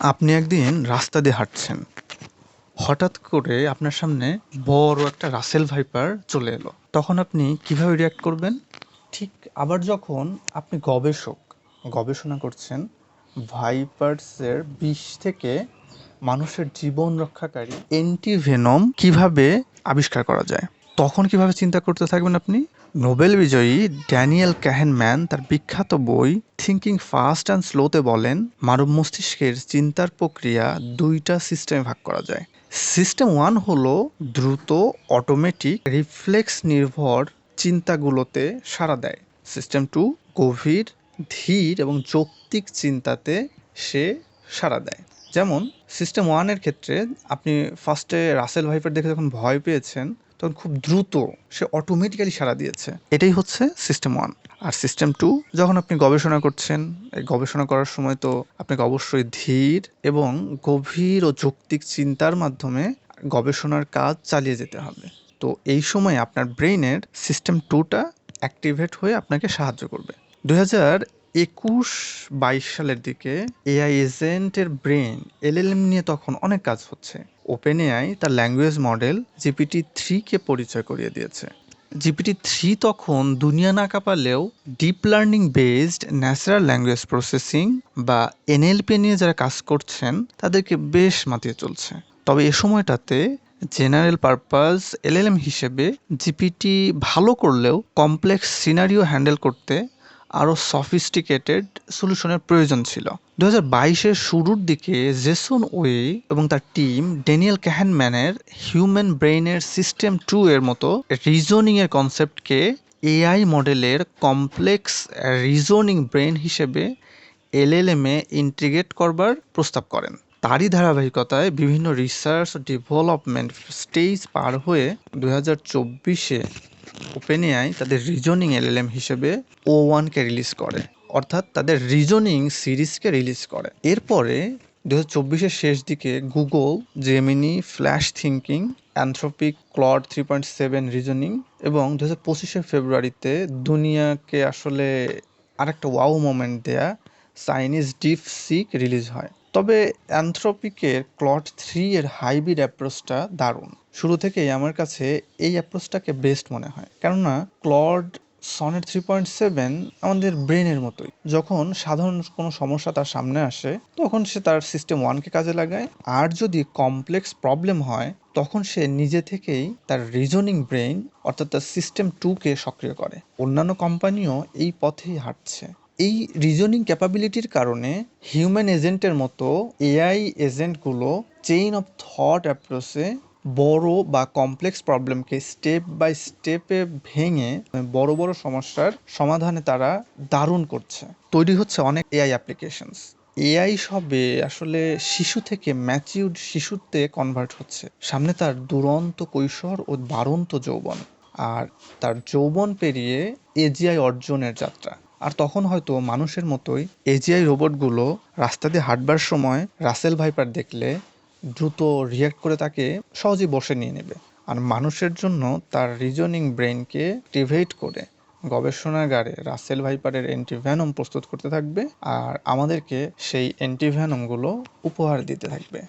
আপনি একদিন রাস্তা দিয়ে হাঁটছেন। হঠাৎ করে আপনার সামনে বড় একটা রাসেল ভাইপার চলে এলো। তখন আপনি কিভাবে রিঅ্যাক্ট করবেন? ঠিক আবার যখন আপনি গবেষণা করছেন ভাইপারসের বিষ থেকে মানুষের জীবন রক্ষাকারী অ্যান্টিভেনম কিভাবে আবিষ্কার করা যায়, তখন কিভাবে চিন্তা করতে থাকবেন আপনি? নোবেল বিজয়ী ড্যানিয়েল কাহনেম্যান তার বিখ্যাত বই থিঙ্কিং ফাস্ট অ্যান্ড স্লোতে বলেন, মানব মস্তিষ্কের চিন্তার প্রক্রিয়া দুইটা সিস্টেমে ভাগ করা যায়। সিস্টেম ওয়ান হলো দ্রুত, অটোমেটিক, রিফ্লেক্স নির্ভর চিন্তাগুলোতে সাড়া দেয়। সিস্টেম টু গভীর, ধীর এবং যৌক্তিক চিন্তাতে সে সাড়া দেয়। যেমন সিস্টেম ওয়ানের ক্ষেত্রে আপনি ফার্স্টে রাসেল ভাইপার দেখে যখন ভয় পেয়েছেন, তখন খুব দ্রুত সে অটোমেটিক্যালি সাড়া দিয়েছে। এটাই হচ্ছে সিস্টেম ওয়ান। আর সিস্টেম টু, যখন আপনি গবেষণা করছেন, এই গবেষণা করার সময় তো আপনাকে অবশ্যই ধীর এবং গভীর ও যৌক্তিক চিন্তার মাধ্যমে গবেষণার কাজ চালিয়ে যেতে হবে। তো এই সময় আপনার ব্রেইনের সিস্টেম টুটা অ্যাক্টিভেট হয়ে আপনাকে সাহায্য করবে। 2021-22 সালের দিকে এআই এজেন্টের ব্রেন এলএলএম নিয়ে তখন অনেক কাজ হচ্ছে। ওপেন এআই তার ল্যাঙ্গুয়েজ মডেল GPT-3 কে পরিচয় করিয়ে দিয়েছে। GPT-3 তখন দুনিয়া না কাঁপালেও deep learning based natural language processing বা এনএলপি নিয়ে যারা কাজ করছেন তাদেরকে বেশ মাতিয়ে চলছে। তবে এ সময়টাতে জেনারেল পারপাস এলএলএম হিসেবে জিপিটি ভালো করলেও কমপ্লেক্স সিনারিও হ্যান্ডেল করতে আরও সফিস্টিকেটেড সলিউশনের প্রয়োজন ছিল। 2022-এর শুরুর দিকে জেসন ওয়ে এবং তার টিম ড্যানিয়েল কাহনেম্যানের হিউম্যান ব্রেইনের সিস্টেম 2 এর মতো রিজনিংয়ের কনসেপ্টকে এআই মডেলের কমপ্লেক্স রিজনিং ব্রেন হিসেবে এলএলএমে ইন্টিগ্রেট করবার প্রস্তাব করেন। তারই ধারাবাহিকতায় বিভিন্ন রিসার্চ ও ডেভেলপমেন্ট স্টেজ পার হয়ে 2024-এ ওপেন এআই তাদের রিজনিং এলএলএম হিসেবে O1-কে রিলিজ করে, অর্থাৎ তাদের রিজনিং সিরিজকে রিলিজ করে। এরপরে 2024-এর শেষ দিকে Google Gemini, flash thinking, Anthropic Claude 3.7 reasoning এবং 2025-এর ফেব্রুয়ারিতে দুনিয়াকে আসলে আরেকটা ওয়াও মোমেন্ট দেয়া চাইনিজ ডিপসিক রিলিজ হয়। তবে অ্যানথ্রপিকের ক্লড 3 এর হাইব্রিড অ্যাপ্রোচটা দারুণ। শুরু থেকেই আমার কাছে এই অ্যাপ্রোচটাকে বেস্ট মনে হয়, কেননা ক্লড সনেট 3.7 আমাদের ব্রেনের মতোই। যখন সাধারণ কোনো সমস্যা তার সামনে আসে তখন সে তার সিস্টেম ওয়ানকে কাজে লাগায়, আর যদি কমপ্লেক্স প্রবলেম হয় তখন সে নিজে থেকেই তার রিজনিং ব্রেইন অর্থাৎ তার সিস্টেম 2-কে সক্রিয় করে। অন্যান্য কোম্পানিও এই পথেই হাঁটছে। এই রিজনিং ক্যাপাবিলিটির কারণে হিউম্যান এজেন্টের মতো এআই এজেন্টগুলো চেইন অফ থট অ্যাপ্রোচে বড় বা কমপ্লেক্স প্রবলেমকে স্টেপ বাই স্টেপে ভেঙে বড় বড় সমস্যার সমাধানে তারা দারুণ করছে। তৈরি হচ্ছে অনেক এআই অ্যাপ্লিকেশনস। এআই সবে আসলে শিশু থেকে ম্যাচিউরড শিশুতে কনভার্ট হচ্ছে। সামনে তার দুরন্ত কৈশোর ও বাড়ন্ত যৌবন, আর তার যৌবন পেরিয়ে এজিআই অর্জনের যাত্রা। আর তখন হয়তো মানুষের মতোই এজিআই রোবটগুলো রাস্তা দিয়ে হাঁটবার সময় রাসেল ভাইপার দেখলে দ্রুত রিয়্যাক্ট করে তাকে সহজেই বশে নিয়ে নেবে। আর মানুষের জন্য তার রিজনিং ব্রেনকে অ্যাক্টিভেট করে গবেষণাগারে রাসেল ভাইপারের অ্যান্টিভেনম প্রস্তুত করতে থাকবে, আর আমাদেরকে সেই অ্যান্টিভেনমগুলো উপহার দিতে থাকবে।